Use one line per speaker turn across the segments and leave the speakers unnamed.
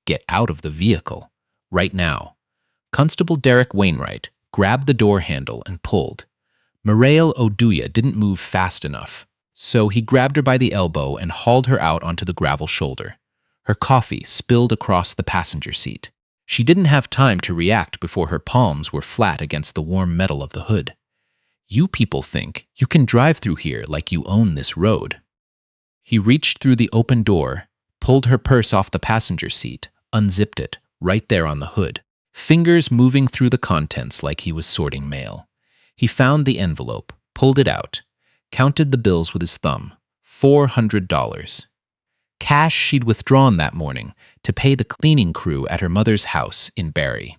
get out of the vehicle. Right now. Constable Derek Wainwright grabbed the door handle and pulled. Mireille Oduya didn't move fast enough, so he grabbed her by the elbow and hauled her out onto the gravel shoulder. Her coffee spilled across the passenger seat. She didn't have time to react before her palms were flat against the warm metal of the hood. You people think you can drive through here like you own this road. He reached through the open door, pulled her purse off the passenger seat, unzipped it, right there on the hood, fingers moving through the contents like he was sorting mail. He found the envelope, pulled it out, counted the bills with his thumb. $400. Cash she'd withdrawn that morning to pay the cleaning crew at her mother's house in Barrie.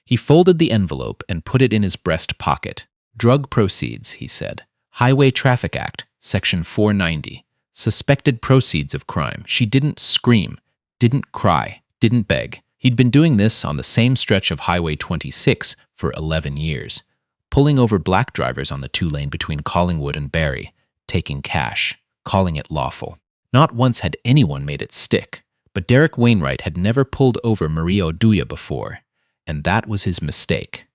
He folded the envelope and put it in his breast pocket. Drug proceeds, he said. Highway Traffic Act, Section 490. Suspected proceeds of crime. She didn't scream, didn't cry, didn't beg. He'd been doing this on the same stretch of Highway 26 for 11 years, pulling over black drivers on the two-lane between Collingwood and Barrie, taking cash, calling it lawful. Not once had anyone made it stick, but Derek Wainwright had never pulled over Mireille Oduya before, and that was his mistake.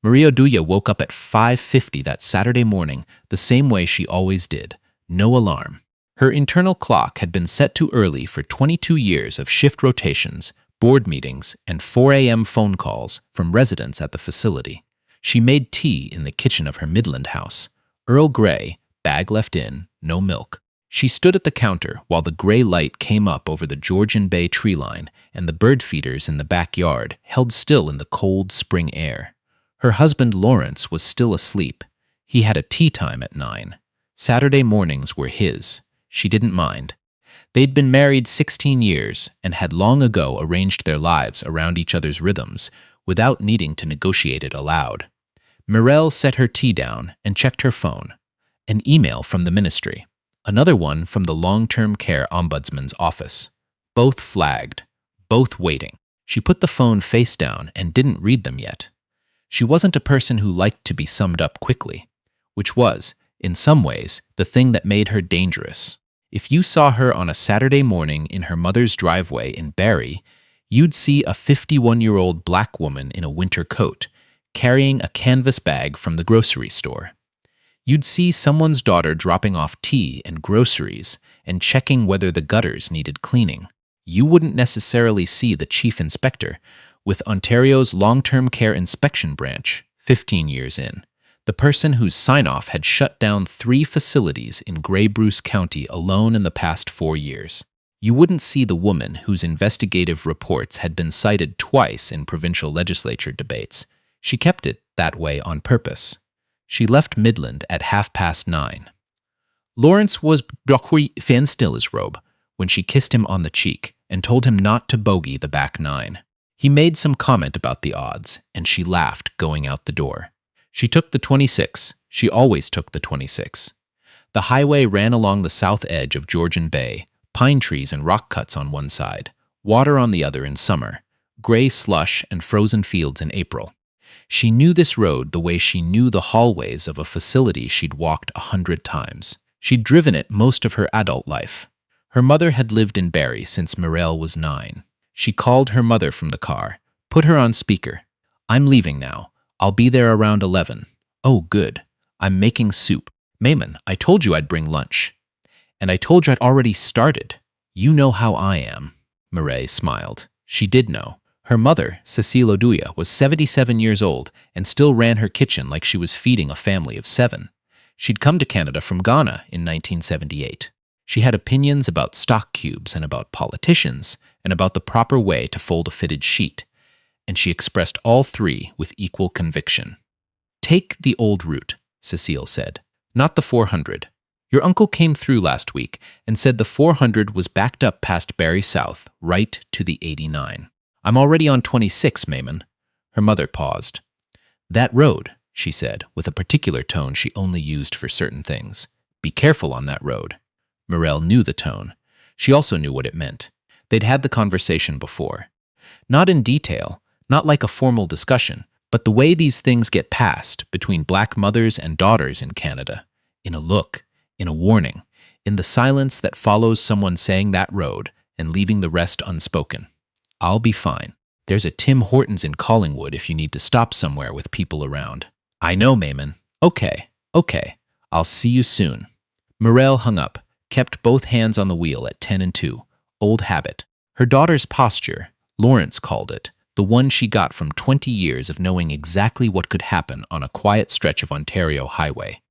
Mireille Oduya woke up at 5:50 that Saturday morning the same way she always did, no alarm. Her internal clock had been set too early for 22 years of shift rotations, board meetings, and 4 a.m. phone calls from residents at the facility. She made tea in the kitchen of her Midland house. Earl Grey, bag left in, no milk. She stood at the counter while the gray light came up over the Georgian Bay tree line and the bird feeders in the backyard held still in the cold spring air. Her husband Lawrence was still asleep. He had a tea time at 9. Saturday mornings were his. She didn't mind. They'd been married 16 years and had long ago arranged their lives around each other's rhythms without needing to negotiate it aloud. Mireille set her tea down and checked her phone. An email from the ministry. Another one from the long-term care ombudsman's office. Both flagged. Both waiting. She put the phone face down and didn't read them yet. She wasn't a person who liked to be summed up quickly, which was, in some ways, the thing that made her dangerous. If you saw her on a Saturday morning in her mother's driveway in Barrie, you'd see a 51-year-old black woman in a winter coat, carrying a canvas bag from the grocery store. You'd see someone's daughter dropping off tea and groceries and checking whether the gutters needed cleaning. You wouldn't necessarily see the chief inspector, with Ontario's long-term care inspection branch, 15 years in, the person whose sign-off had shut down 3 facilities in Grey Bruce County alone in the past 4 years. You wouldn't see the woman whose investigative reports had been cited twice in provincial legislature debates. She kept it that way on purpose. She left Midland at 9:30. Lawrence was fan still his robe when she kissed him on the cheek and told him not to bogey the back 9. He made some comment about the odds, and she laughed going out the door. She took the 26. She always took the 26. The highway ran along the south edge of Georgian Bay, pine trees and rock cuts on one side, water on the other in summer, gray slush and frozen fields in April. She knew this road the way she knew the hallways of a facility she'd walked 100 times. She'd driven it most of her adult life. Her mother had lived in Barrie since Mireille was 9. She called her mother from the car, put her on speaker. "I'm leaving now. I'll be there around 11. "Oh, good. I'm making soup. Mayman, I told you I'd bring lunch. And I told you I'd already started. You know how I am." Mireille smiled. She did know. Her mother, Cecile Oduya, was 77 years old and still ran her kitchen like she was feeding a family of 7. She'd come to Canada from Ghana in 1978. She had opinions about stock cubes and about politicians and about the proper way to fold a fitted sheet, and she expressed all 3 with equal conviction. "Take the old route," Cecile said, "not the 400. Your uncle came through last week and said the 400 was backed up past Barrie South, right to the 89. I'm already on 26, Mayman." Her mother paused. "That road," she said, with a particular tone she only used for certain things. "Be careful on that road." Mireille knew the tone. She also knew what it meant. They'd had the conversation before. Not in detail, not like a formal discussion, but the way these things get passed between black mothers and daughters in Canada. In a look, in a warning, in the silence that follows someone saying that road and leaving the rest unspoken. I'll be fine. There's a Tim Hortons in Collingwood if you need to stop somewhere with people around. I know, Mayman. Okay. I'll see you soon. Mireille hung up, kept both hands on the wheel at 10 and 2. Old habit. Her daughter's posture, Lawrence called it, the one she got from 20 years of knowing exactly what could happen on a quiet stretch of Ontario highway.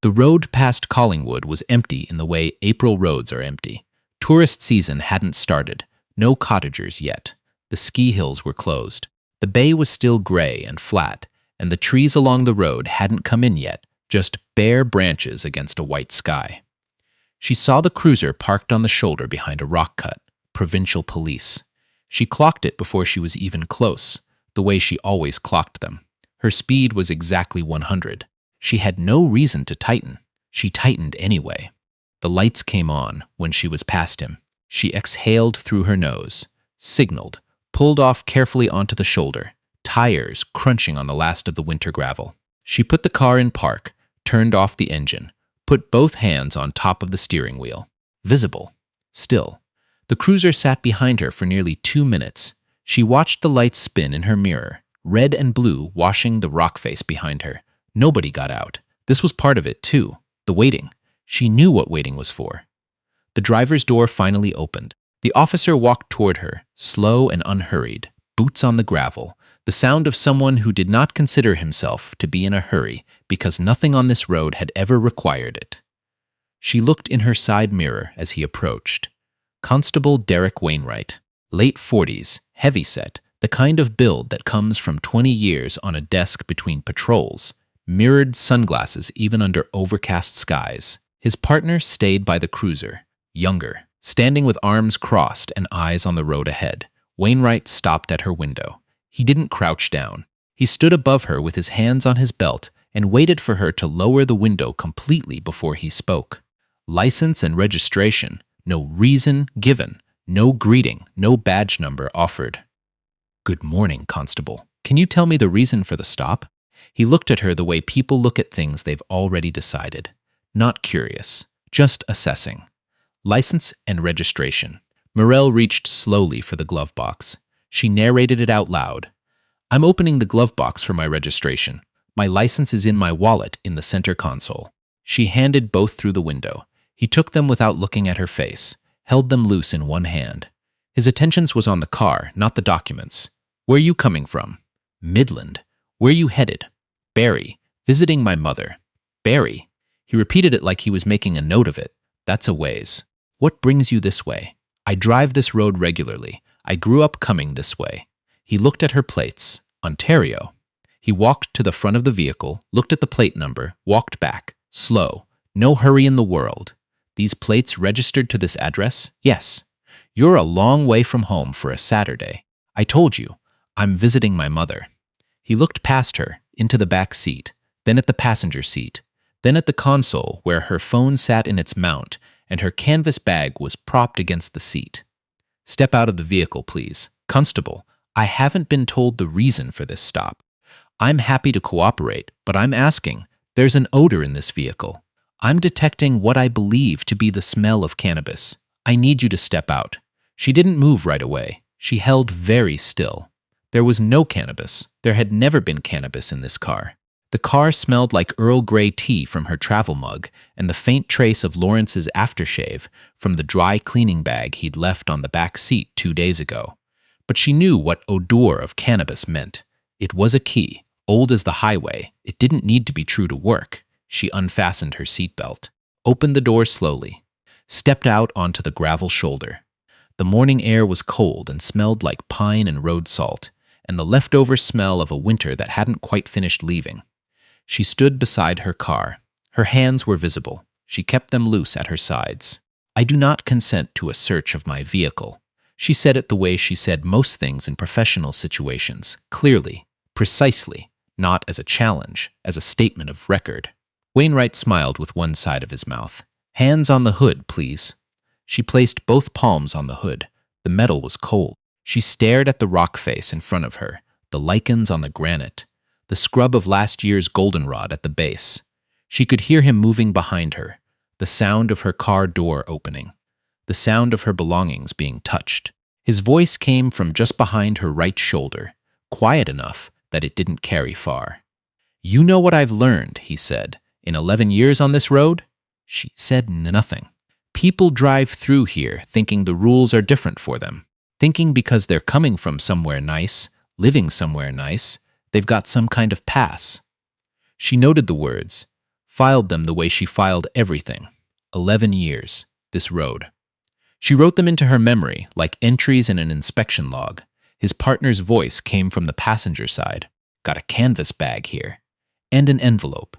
The road past Collingwood was empty in the way April roads are empty. Tourist season hadn't started, no cottagers yet. The ski hills were closed. The bay was still gray and flat, and the trees along the road hadn't come in yet, just bare branches against a white sky. She saw the cruiser parked on the shoulder behind a rock cut, provincial police. She clocked it before she was even close, the way she always clocked them. Her speed was exactly 100. She had no reason to tighten. She tightened anyway. The lights came on when she was past him. She exhaled through her nose, signaled, pulled off carefully onto the shoulder, tires crunching on the last of the winter gravel. She put the car in park, turned off the engine, put both hands on top of the steering wheel. Visible. Still. The cruiser sat behind her for nearly 2 minutes. She watched the lights spin in her mirror, red and blue washing the rock face behind her. Nobody got out. This was part of it, too. The waiting. She knew what waiting was for. The driver's door finally opened. The officer walked toward her, slow and unhurried, boots on the gravel, the sound of someone who did not consider himself to be in a hurry because nothing on this road had ever required it. She looked in her side mirror as he approached. Constable Derek Wainwright, late 40s, heavyset, the kind of build that comes from 20 years on a desk between patrols, mirrored sunglasses even under overcast skies. His partner stayed by the cruiser, younger, standing with arms crossed and eyes on the road ahead. Wainwright stopped at her window. He didn't crouch down. He stood above her with his hands on his belt and waited for her to lower the window completely before he spoke. License and registration. No reason given. No greeting. No badge number offered. Good morning, Constable. Can you tell me the reason for the stop? He looked at her the way people look at things they've already decided. Not curious. Just assessing. License and registration. Mireille reached slowly for the glove box. She narrated it out loud. I'm opening the glove box for my registration. My license is in my wallet in the center console. She handed both through the window. He took them without looking at her face, held them loose in one hand. His attention was on the car, not the documents. Where are you coming from? Midland. Where are you headed? Barrie. Visiting my mother. Barrie. He repeated it like he was making a note of it. That's a ways. What brings you this way? I drive this road regularly. I grew up coming this way. He looked at her plates. Ontario. He walked to the front of the vehicle, looked at the plate number, walked back. Slow. No hurry in the world. These plates registered to this address? Yes. You're a long way from home for a Saturday. I told you. I'm visiting my mother. He looked past her, into the back seat, then at the passenger seat, then at the console where her phone sat in its mount and her canvas bag was propped against the seat. Step out of the vehicle, please. Constable, I haven't been told the reason for this stop. I'm happy to cooperate, but I'm asking. There's an odor in this vehicle. I'm detecting what I believe to be the smell of cannabis. I need you to step out. She didn't move right away. She held very still. There was no cannabis. There had never been cannabis in this car. The car smelled like Earl Grey tea from her travel mug and the faint trace of Lawrence's aftershave from the dry cleaning bag he'd left on the back seat 2 days ago. But she knew what odour of cannabis meant. It was a key, old as the highway. It didn't need to be true to work. She unfastened her seatbelt, opened the door slowly, stepped out onto the gravel shoulder. The morning air was cold and smelled like pine and road salt, and the leftover smell of a winter that hadn't quite finished leaving. She stood beside her car. Her hands were visible. She kept them loose at her sides. I do not consent to a search of my vehicle. She said it the way she said most things in professional situations, clearly, precisely, not as a challenge, as a statement of record. Wainwright smiled with one side of his mouth. Hands on the hood, please. She placed both palms on the hood. The metal was cold. She stared at the rock face in front of her, the lichens on the granite, the scrub of last year's goldenrod at the base. She could hear him moving behind her, the sound of her car door opening, the sound of her belongings being touched. His voice came from just behind her right shoulder, quiet enough that it didn't carry far. "You know what I've learned," he said, "in 11 years on this road?" She said nothing. "People drive through here thinking the rules are different for them, thinking because they're coming from somewhere nice, living somewhere nice, they've got some kind of pass." She noted the words, filed them the way she filed everything. 11 years, this road. She wrote them into her memory like entries in an inspection log. His partner's voice came from the passenger side. "Got a canvas bag here." And an envelope.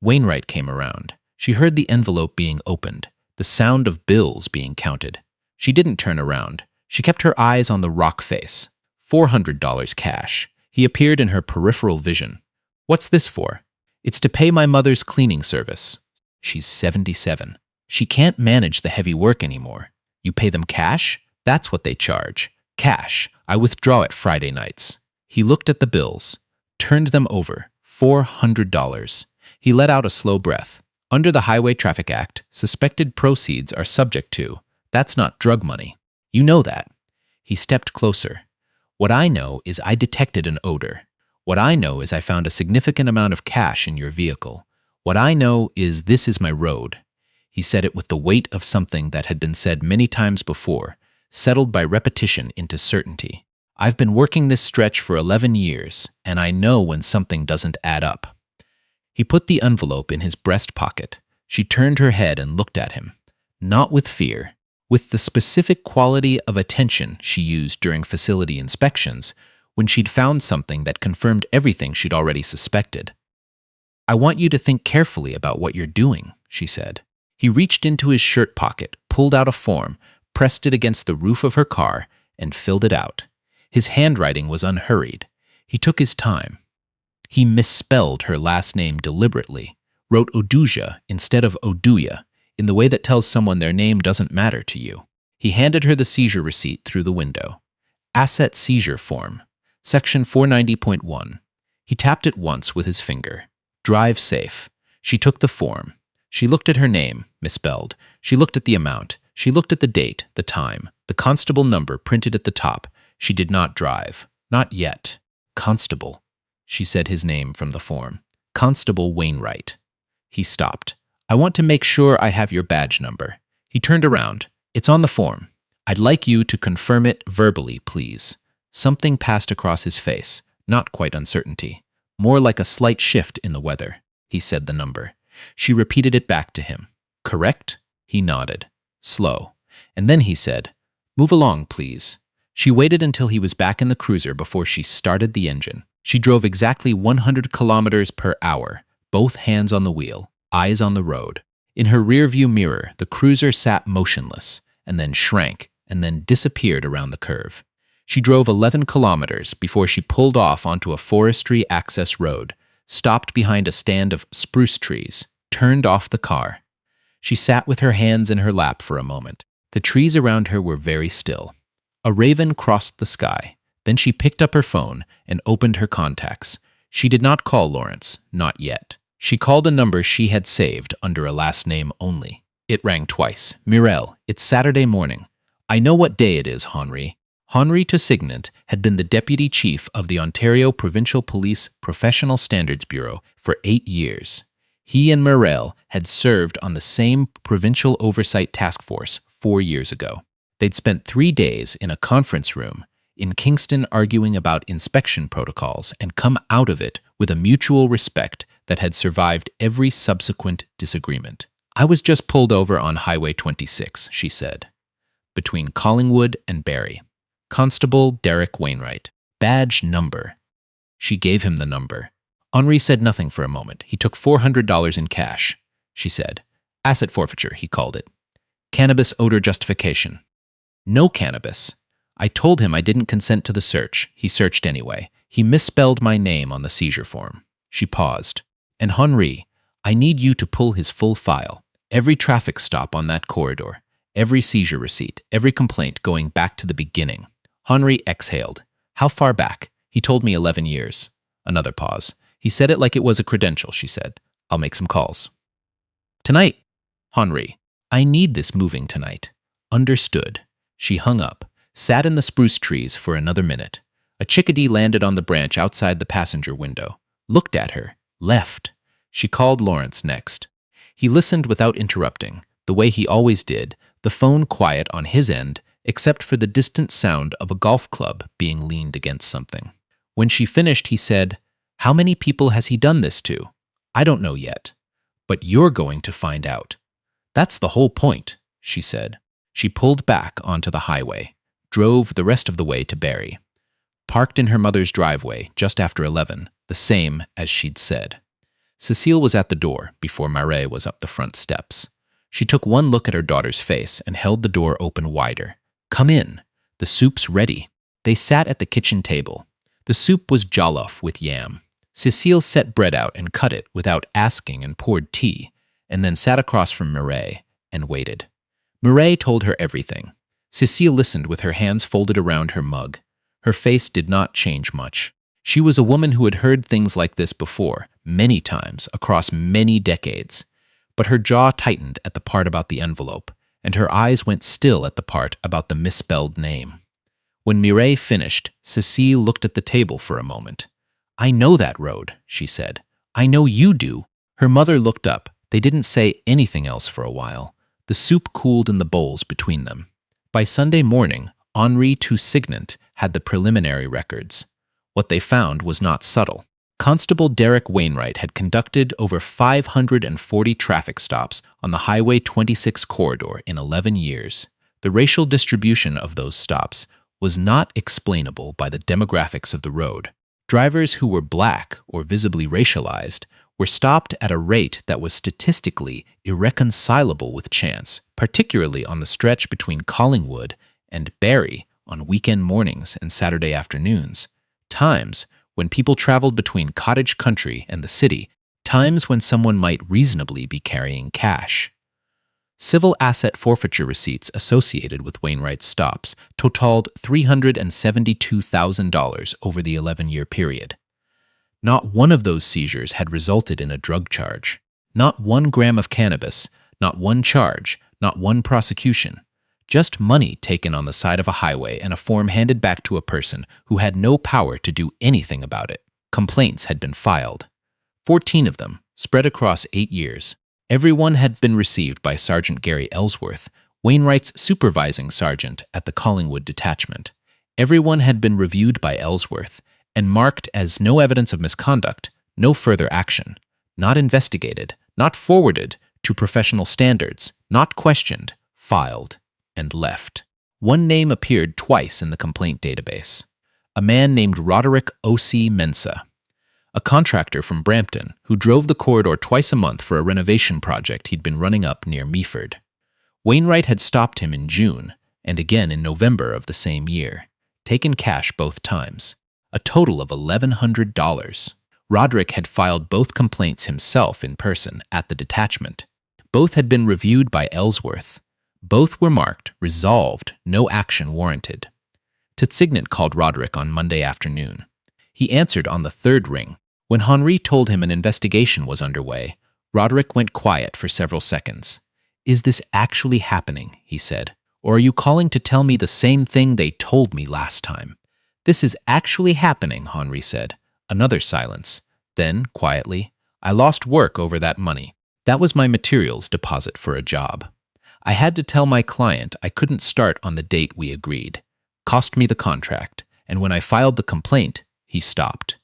Wainwright came around. She heard the envelope being opened, the sound of bills being counted. She didn't turn around. She kept her eyes on the rock face. $400 cash. He appeared in her peripheral vision. "What's this for?" "It's to pay my mother's cleaning service." She's 77. She can't manage the heavy work anymore. "You pay them cash?" "That's what they charge. Cash. I withdraw it Friday nights." He looked at the bills, turned them over. $400. He let out a slow breath. "Under the Highway Traffic Act, suspected proceeds are subject to. That's not drug money. You know that." He stepped closer. "What I know is I detected an odor. What I know is I found a significant amount of cash in your vehicle. What I know is this is my road." He said it with the weight of something that had been said many times before, settled by repetition into certainty. "I've been working this stretch for 11 years, and I know when something doesn't add up." He put the envelope in his breast pocket. She turned her head and looked at him, not with fear, with the specific quality of attention she used during facility inspections when she'd found something that confirmed everything she'd already suspected. "I want you to think carefully about what you're doing," she said. He reached into his shirt pocket, pulled out a form, pressed it against the roof of her car, and filled it out. His handwriting was unhurried. He took his time. He misspelled her last name deliberately, wrote Oduya instead of Oduya, in the way that tells someone their name doesn't matter to you. He handed her the seizure receipt through the window. Asset seizure form, section 490.1. He tapped it once with his finger. Drive safe. She took the form. She looked at her name, misspelled. She looked at the amount. She looked at the date, the time, the constable number printed at the top. She did not drive. Not yet. Constable. She said his name from the form. Constable Wainwright. He stopped. "I want to make sure I have your badge number." He turned around. "It's on the form. I'd like you to confirm it verbally, please." Something passed across his face, not quite uncertainty, more like a slight shift in the weather. He said the number. She repeated it back to him. "Correct?" He nodded. Slow. And then he said, "Move along, please." She waited until he was back in the cruiser before she started the engine. She drove exactly 100 kilometers per hour, both hands on the wheel, eyes on the road. In her rearview mirror, the cruiser sat motionless, and then shrank, and then disappeared around the curve. She drove 11 kilometers before she pulled off onto a forestry access road, stopped behind a stand of spruce trees, turned off the car. She sat with her hands in her lap for a moment. The trees around her were very still. A raven crossed the sky. Then she picked up her phone and opened her contacts. She did not call Lawrence, not yet. She called a number she had saved under a last name only. It rang twice. "Mireille, it's Saturday morning. I know what day it is, Henri." Henri Tossignant had been the deputy chief of the Ontario Provincial Police Professional Standards Bureau for 8 years. He and Mireille had served on the same provincial oversight task force 4 years ago. They'd spent 3 days in a conference room in Kingston arguing about inspection protocols and come out of it with a mutual respect that had survived every subsequent disagreement. "I was just pulled over on Highway 26, she said, between Collingwood and Barrie. Constable Derek Wainwright. Badge number." She gave him the number. Henri said nothing for a moment. He took $400 in cash, she said. "Asset forfeiture," he called it. "Cannabis odor justification." "No cannabis. I told him I didn't consent to the search. He searched anyway. He misspelled my name on the seizure form." She paused. "And Henri, I need you to pull his full file. Every traffic stop on that corridor. Every seizure receipt. Every complaint going back to the beginning." Henri exhaled. "How far back?" "He told me 11 years. Another pause. "He said it like it was a credential," she said. "I'll make some calls." "Tonight." "Henri, I need this moving tonight." "Understood." She hung up, sat in the spruce trees for another minute. A chickadee landed on the branch outside the passenger window, looked at her, left. She called Lawrence next. He listened without interrupting, the way he always did, the phone quiet on his end, except for the distant sound of a golf club being leaned against something. When she finished, he said, "How many people has he done this to?" "I don't know yet. But you're going to find out." "That's the whole point," she said. She pulled back onto the highway, drove the rest of the way to Barrie. Parked in her mother's driveway just after 11, the same as she'd said. Cecile was at the door before Mireille was up the front steps. She took one look at her daughter's face and held the door open wider. "Come in. The soup's ready." They sat at the kitchen table. The soup was jollof with yam. Cecile set bread out and cut it without asking and poured tea, and then sat across from Mireille and waited. Mireille told her everything. Cecile listened with her hands folded around her mug. Her face did not change much. She was a woman who had heard things like this before, many times, across many decades. But her jaw tightened at the part about the envelope, and her eyes went still at the part about the misspelled name. When Mireille finished, Cecile looked at the table for a moment. "I know that road," she said. "I know you do." Her mother looked up. They didn't say anything else for a while. The soup cooled in the bowls between them. By Sunday morning, Henri Toussignant had the preliminary records. What they found was not subtle. Constable Derek Wainwright had conducted over 540 traffic stops on the Highway 26 corridor in 11 years. The racial distribution of those stops was not explainable by the demographics of the road. Drivers who were black or visibly racialized were stopped at a rate that was statistically irreconcilable with chance, particularly on the stretch between Collingwood and Barrie on weekend mornings and Saturday afternoons, times when people traveled between cottage country and the city, times when someone might reasonably be carrying cash. Civil asset forfeiture receipts associated with Wainwright's stops totaled $372,000 over the 11-year period. Not one of those seizures had resulted in a drug charge. Not 1 gram of cannabis, not one charge, not one prosecution. Just money taken on the side of a highway and a form handed back to a person who had no power to do anything about it. Complaints had been filed. 14 of them, spread across 8 years. Every one had been received by Sergeant Gary Ellsworth, Wainwright's supervising sergeant at the Collingwood detachment. Every one had been reviewed by Ellsworth and marked as no evidence of misconduct, no further action, not investigated, not forwarded to professional standards, not questioned, filed, and left. One name appeared twice in the complaint database. A man named Roderick O.C. Mensa, a contractor from Brampton who drove the corridor twice a month for a renovation project he'd been running up near Meaford. Wainwright had stopped him in June and again in November of the same year, taken cash both times, a total of $1,100. Roderick had filed both complaints himself in person at the detachment. Both had been reviewed by Ellsworth. Both were marked, resolved, no action warranted. Toussignant called Roderick on Monday afternoon. He answered on the third ring. When Henri told him an investigation was underway, Roderick went quiet for several seconds. "Is this actually happening?" he said. "Or are you calling to tell me the same thing they told me last time?" "This is actually happening," Henri said. Another silence. Then, quietly, "I lost work over that money. That was my materials deposit for a job. I had to tell my client I couldn't start on the date we agreed. Cost me the contract, and when I filed the complaint, he stopped.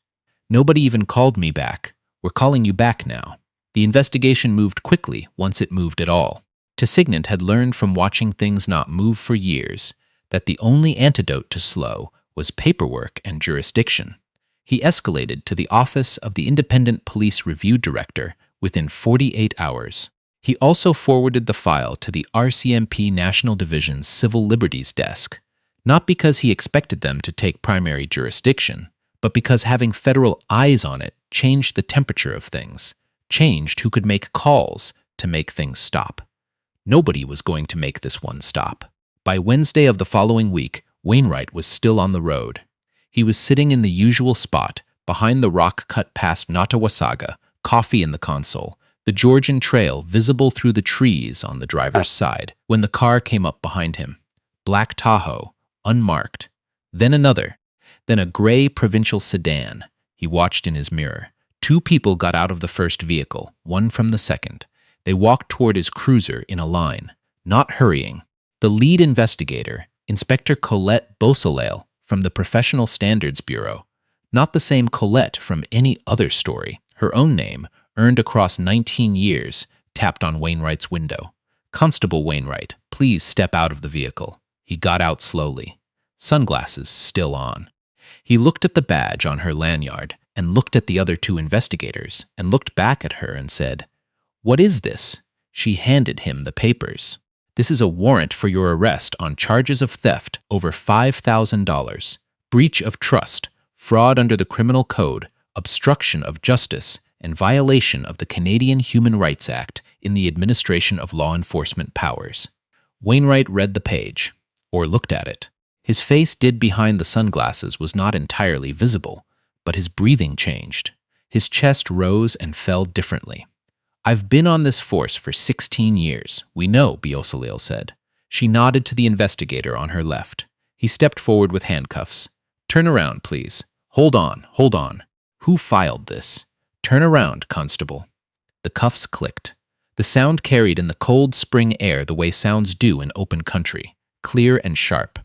Nobody even called me back. We're calling you back now." The investigation moved quickly once it moved at all. Toussignant had learned from watching things not move for years that the only antidote to slow was paperwork and jurisdiction. He escalated to the office of the Independent Police Review Director within 48 hours. He also forwarded the file to the RCMP National Division's Civil Liberties Desk, not because he expected them to take primary jurisdiction, but because having federal eyes on it changed the temperature of things, changed who could make calls to make things stop. Nobody was going to make this one stop. By Wednesday of the following week, Wainwright was still on the road. He was sitting in the usual spot, behind the rock cut past Nottawasaga, coffee in the console, the Georgian Trail visible through the trees on the driver's side, when the car came up behind him. Black Tahoe, unmarked. Then another. Then a gray provincial sedan. He watched in his mirror. Two people got out of the first vehicle, one from the second. They walked toward his cruiser in a line, not hurrying. The lead investigator, Inspector Colette Beausoleil from the Professional Standards Bureau, not the same Colette from any other story, her own name, earned across 19 years, tapped on Wainwright's window. "Constable Wainwright, please step out of the vehicle." He got out slowly, sunglasses still on. He looked at the badge on her lanyard and looked at the other two investigators and looked back at her and said, "What is this?" She handed him the papers. "This is a warrant for your arrest on charges of theft over $5,000, breach of trust, fraud under the Criminal Code, obstruction of justice, and violation of the Canadian Human Rights Act in the administration of law enforcement powers." Wainwright read the page, or looked at it. His face hid behind the sunglasses was not entirely visible, but his breathing changed. His chest rose and fell differently. "I've been on this force for 16 years. We know," Beausoleil said. She nodded to the investigator on her left. He stepped forward with handcuffs. "Turn around, please. Hold on, hold on. Who filed this? Turn around, Constable." The cuffs clicked. The sound carried in the cold spring air the way sounds do in open country, clear and sharp.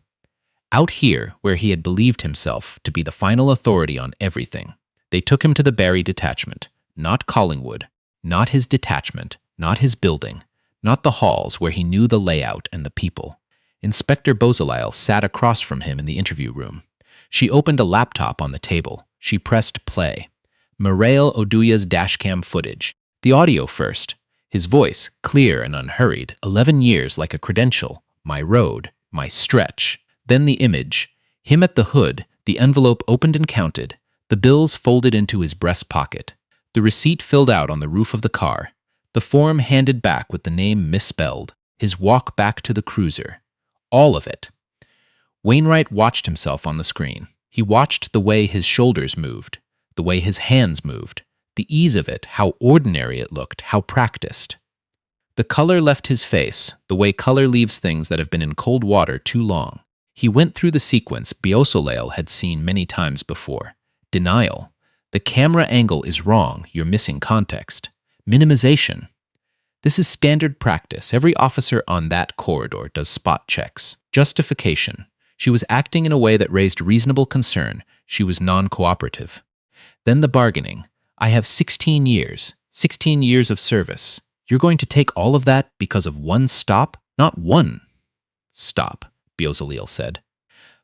Out here, where he had believed himself to be the final authority on everything, they took him to the Barrie detachment, not Collingwood, not his detachment, not his building, not the halls where he knew the layout and the people. Inspector Beausoleil sat across from him in the interview room. She opened a laptop on the table. She pressed play. Mireille Oduya's dashcam footage. The audio first. His voice, clear and unhurried, 11 years like a credential. My road, my stretch. Then the image. Him at the hood, the envelope opened and counted, the bills folded into his breast pocket, the receipt filled out on the roof of the car, the form handed back with the name misspelled, his walk back to the cruiser. All of it. Wainwright watched himself on the screen. He watched the way his shoulders moved, the way his hands moved, the ease of it, how ordinary it looked, how practiced. The color left his face, the way color leaves things that have been in cold water too long. He went through the sequence Beausoleil had seen many times before. Denial. The camera angle is wrong, you're missing context. Minimization. This is standard practice. Every officer on that corridor does spot checks. Justification. She was acting in a way that raised reasonable concern. She was non-cooperative. Then the bargaining. I have 16 years of service. You're going to take all of that because of one stop? Not one stop, Beausoleil said.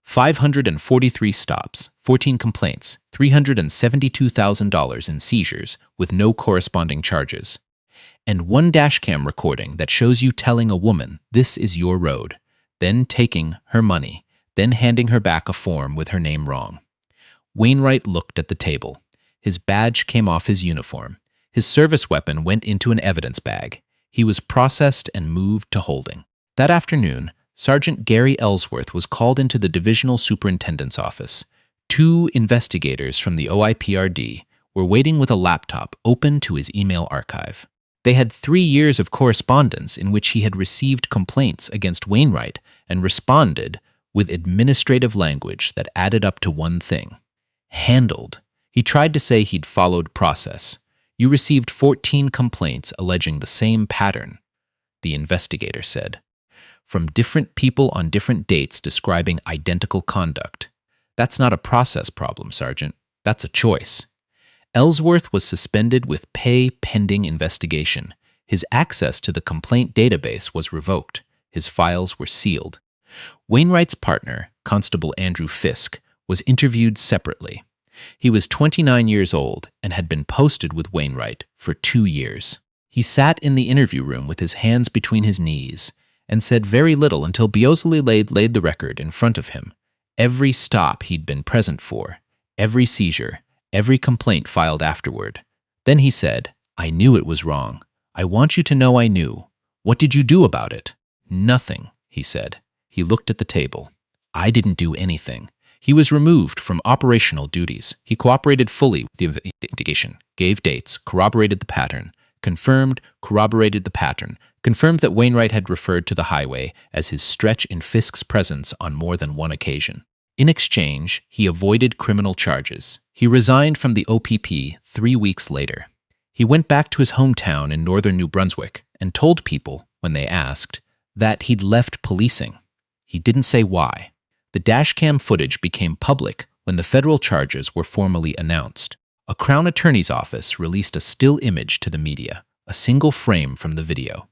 543 stops, 14 complaints, $372,000 in seizures with no corresponding charges. And one dashcam recording that shows you telling a woman, this is your road, then taking her money, then handing her back a form with her name wrong. Wainwright looked at the table. His badge came off his uniform. His service weapon went into an evidence bag. He was processed and moved to holding. That afternoon, Sergeant Gary Ellsworth was called into the Divisional Superintendent's office. Two investigators from the OIPRD were waiting with a laptop open to his email archive. They had 3 years of correspondence in which he had received complaints against Wainwright and responded with administrative language that added up to one thing. Handled. He tried to say he'd followed process. You received 14 complaints alleging the same pattern, the investigator said, from different people on different dates describing identical conduct. That's not a process problem, Sergeant. That's a choice. Ellsworth was suspended with pay pending investigation. His access to the complaint database was revoked. His files were sealed. Wainwright's partner, Constable Andrew Fisk, was interviewed separately. He was 29 years old and had been posted with Wainwright for 2 years. He sat in the interview room with his hands between his knees and said very little until Beausoleil laid the record in front of him. Every stop he'd been present for, every seizure, every complaint filed afterward. Then he said, I knew it was wrong. I want you to know I knew. What did you do about it? Nothing, he said. He looked at the table. I didn't do anything. He was removed from operational duties. He cooperated fully with the investigation, gave dates, corroborated the pattern, confirmed, corroborated the pattern, confirmed that Wainwright had referred to the highway as his stretch in Fisk's presence on more than one occasion. In exchange, he avoided criminal charges. He resigned from the OPP 3 weeks later. He went back to his hometown in northern New Brunswick and told people, when they asked, that he'd left policing. He didn't say why. The dashcam footage became public when the federal charges were formally announced. A Crown Attorney's office released a still image to the media, a single frame from the video.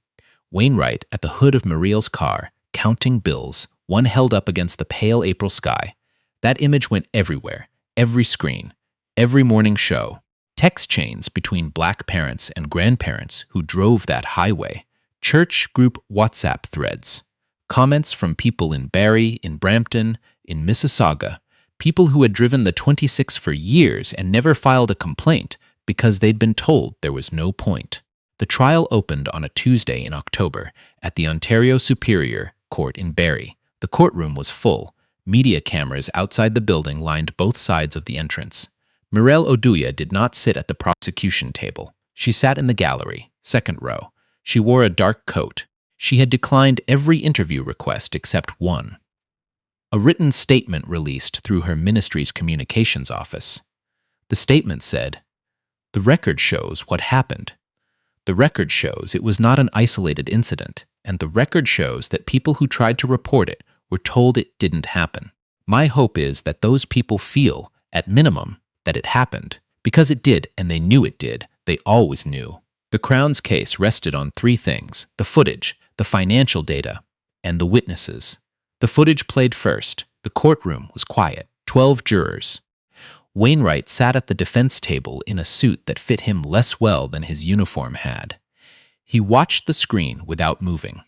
Wainwright at the hood of Mireille's car, counting bills, one held up against the pale April sky. That image went everywhere, every screen, every morning show. Text chains between Black parents and grandparents who drove that highway. Church group WhatsApp threads. Comments from people in Barrie, in Brampton, in Mississauga. People who had driven the 26 for years and never filed a complaint because they'd been told there was no point. The trial opened on a Tuesday in October at the Ontario Superior Court in Barrie. The courtroom was full. Media cameras outside the building lined both sides of the entrance. Mireille Oduya did not sit at the prosecution table. She sat in the gallery, second row. She wore a dark coat. She had declined every interview request except one. A written statement released through her ministry's communications office. The statement said, "The record shows what happened. The record shows it was not an isolated incident, and the record shows that people who tried to report it were told it didn't happen. My hope is that those people feel, at minimum, that it happened, because it did and they knew it did. They always knew." The Crown's case rested on three things: the footage, the financial data, and the witnesses. The footage played first. The courtroom was quiet. 12 jurors. Wainwright sat at the defense table in a suit that fit him less well than his uniform had. He watched the screen without moving.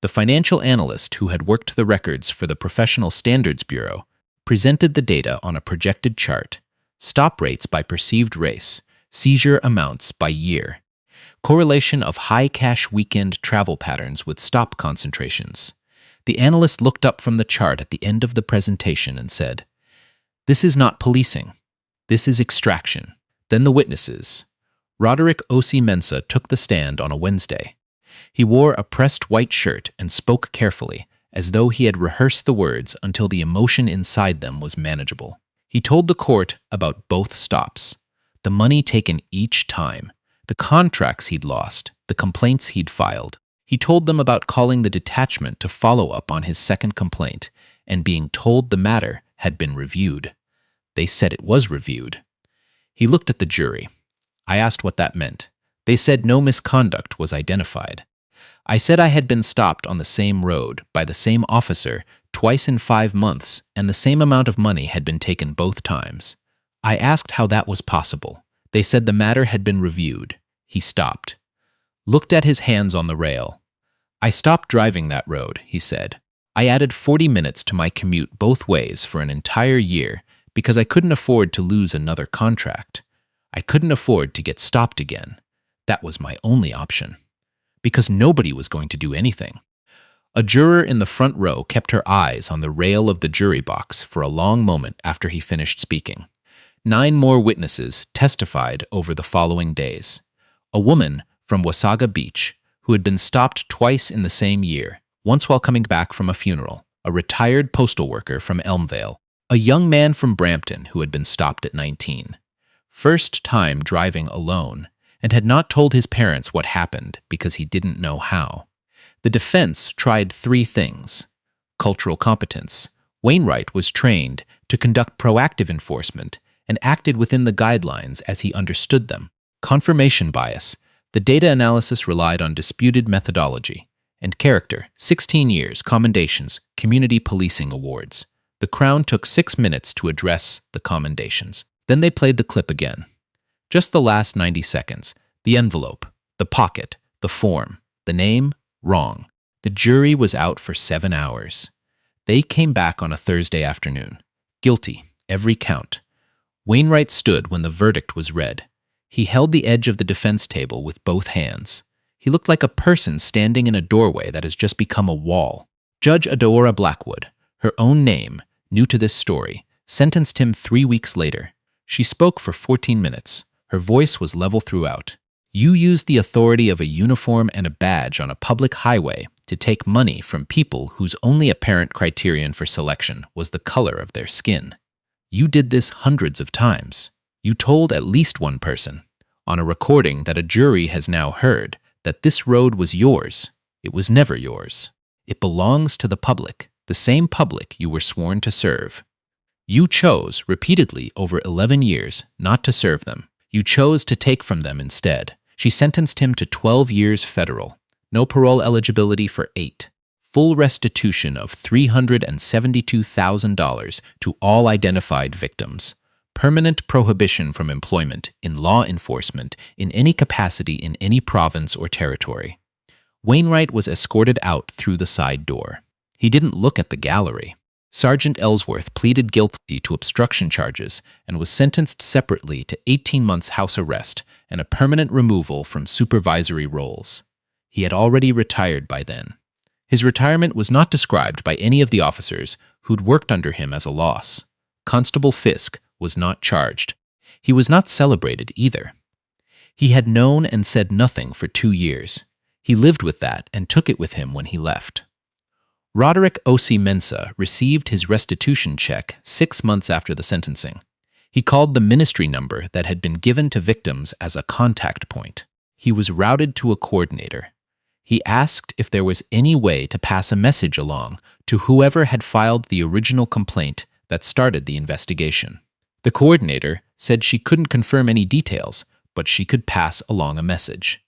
The financial analyst who had worked the records for the Professional Standards Bureau presented the data on a projected chart: stop rates by perceived race, seizure amounts by year, correlation of high cash weekend travel patterns with stop concentrations. The analyst looked up from the chart at the end of the presentation and said, "This is not policing. This is extraction." Then the witnesses. Roderick Osi-Mensah took the stand on a Wednesday. He wore a pressed white shirt and spoke carefully, as though he had rehearsed the words until the emotion inside them was manageable. He told the court about both stops, the money taken each time, the contracts he'd lost, the complaints he'd filed. He told them about calling the detachment to follow up on his second complaint and being told the matter had been reviewed. They said it was reviewed. He looked at the jury. I asked what that meant. They said no misconduct was identified. I said I had been stopped on the same road by the same officer twice in 5 months, and the same amount of money had been taken both times. I asked how that was possible. They said the matter had been reviewed. He stopped. Looked at his hands on the rail. I stopped driving that road, he said. I added 40 minutes to my commute both ways for an entire year because I couldn't afford to lose another contract. I couldn't afford to get stopped again. That was my only option. Because nobody was going to do anything. A juror in the front row kept her eyes on the rail of the jury box for a long moment after he finished speaking. 9 more witnesses testified over the following days. A woman from Wasaga Beach, who had been stopped twice in the same year, once while coming back from a funeral, a retired postal worker from Elmvale, a young man from Brampton who had been stopped at 19, first time driving alone, and had not told his parents what happened because he didn't know how. The defense tried 3 things. Cultural competence. Wainwright was trained to conduct proactive enforcement and acted within the guidelines as he understood them. Confirmation bias. The data analysis relied on disputed methodology. And character. 16 years, commendations, community policing awards. The Crown took 6 minutes to address the commendations. Then they played the clip again. Just the last 90 seconds. The envelope, the pocket, the form, the name, wrong. The jury was out for 7 hours. They came back on a Thursday afternoon. Guilty, every count. Wainwright stood when the verdict was read. He held the edge of the defense table with both hands. He looked like a person standing in a doorway that has just become a wall. Judge Adora Blackwood, her own name, new to this story, sentenced him 3 weeks later. She spoke for 14 minutes. Her voice was level throughout. You used the authority of a uniform and a badge on a public highway to take money from people whose only apparent criterion for selection was the color of their skin. You did this hundreds of times. You told at least one person, on a recording that a jury has now heard, that this road was yours. It was never yours. It belongs to the public, the same public you were sworn to serve. You chose, repeatedly over 11 years, not to serve them. You chose to take from them instead. She sentenced him to 12 years federal, no parole eligibility for 8, full restitution of $372,000 to all identified victims, permanent prohibition from employment in law enforcement in any capacity in any province or territory. Wainwright was escorted out through the side door. He didn't look at the gallery. Sergeant Ellsworth pleaded guilty to obstruction charges and was sentenced separately to 18 months house arrest and a permanent removal from supervisory roles. He had already retired by then. His retirement was not described by any of the officers who'd worked under him as a loss. Constable Fisk was not charged. He was not celebrated either. He had known and said nothing for 2 years. He lived with that and took it with him when he left. Roderick Osi Mensah received his restitution check 6 months after the sentencing. He called the ministry number that had been given to victims as a contact point. He was routed to a coordinator. He asked if there was any way to pass a message along to whoever had filed the original complaint that started the investigation. The coordinator said she couldn't confirm any details, but she could pass along a message.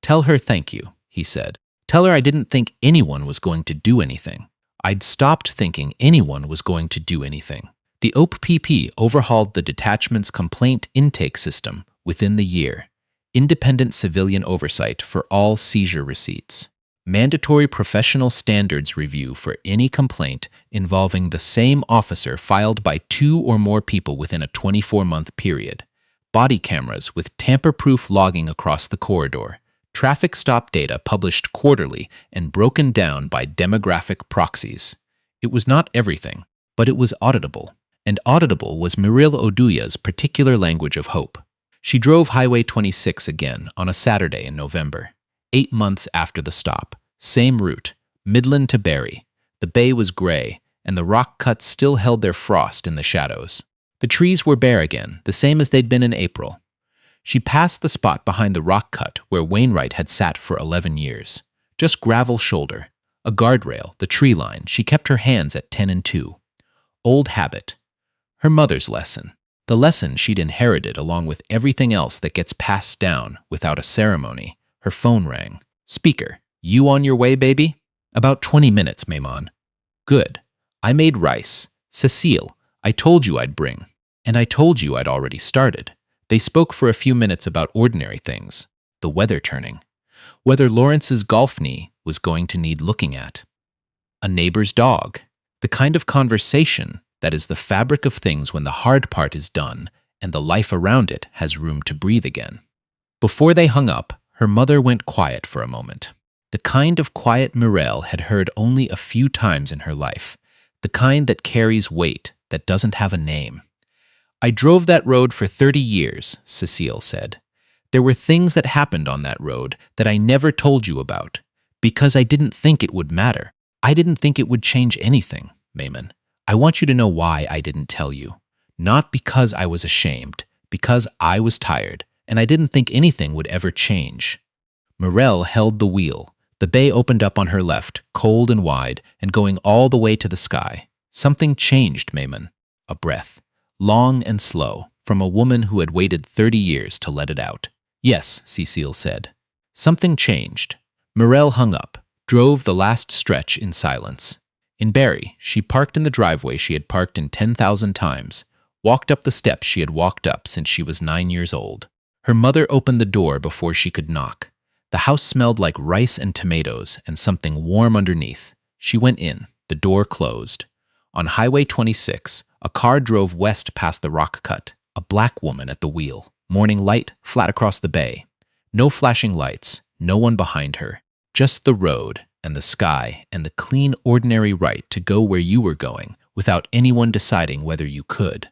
"Tell her thank you," he said. "Tell her I didn't think anyone was going to do anything. I'd stopped thinking anyone was going to do anything." The OPP overhauled the detachment's complaint intake system within the year. Independent civilian oversight for all seizure receipts. Mandatory professional standards review for any complaint involving the same officer filed by 2 or more people within a 24-month period. Body cameras with tamper-proof logging across the corridor. Traffic stop data published quarterly and broken down by demographic proxies. It was not everything, but it was auditable. And auditable was Mireille Oduya's particular language of hope. She drove Highway 26 again on a Saturday in November, 8 months after the stop. Same route, Midland to Barrie. The bay was gray, and the rock cuts still held their frost in the shadows. The trees were bare again, the same as they'd been in April. She passed the spot behind the rock cut where Wainwright had sat for 11 years. Just gravel shoulder, a guardrail, the tree line. She kept her hands at 10 and 2. Old habit. Her mother's lesson. The lesson she'd inherited along with everything else that gets passed down without a ceremony. Her phone rang. Speaker. "You on your way, baby?" "About 20 minutes, Maimon." "Good. I made rice. Cecile, I told you I'd bring. And I told you I'd already started." They spoke for a few minutes about ordinary things. The weather turning. Whether Lawrence's golf knee was going to need looking at. A neighbor's dog. The kind of conversation that is the fabric of things when the hard part is done and the life around it has room to breathe again. Before they hung up, her mother went quiet for a moment. The kind of quiet Mireille had heard only a few times in her life. The kind that carries weight, that doesn't have a name. "I drove that road for 30 years, Cecile said. "There were things that happened on that road that I never told you about, because I didn't think it would matter. I didn't think it would change anything, Maimon. I want you to know why I didn't tell you. Not because I was ashamed, because I was tired, and I didn't think anything would ever change." Mireille held the wheel. The bay opened up on her left, cold and wide, and going all the way to the sky. Something changed, Maimon. A breath. Long and slow, from a woman who had waited 30 years to let it out. "Yes," Cecile said. Something changed. Mireille hung up, drove the last stretch in silence. In Barrie, she parked in the driveway she had parked in 10,000 times, walked up the steps she had walked up since she was 9 years old. Her mother opened the door before she could knock. The house smelled like rice and tomatoes and something warm underneath. She went in. The door closed. On Highway 26, a car drove west past the rock cut, a black woman at the wheel, morning light flat across the bay. No flashing lights, no one behind her, just the road and the sky and the clean, ordinary right to go where you were going without anyone deciding whether you could.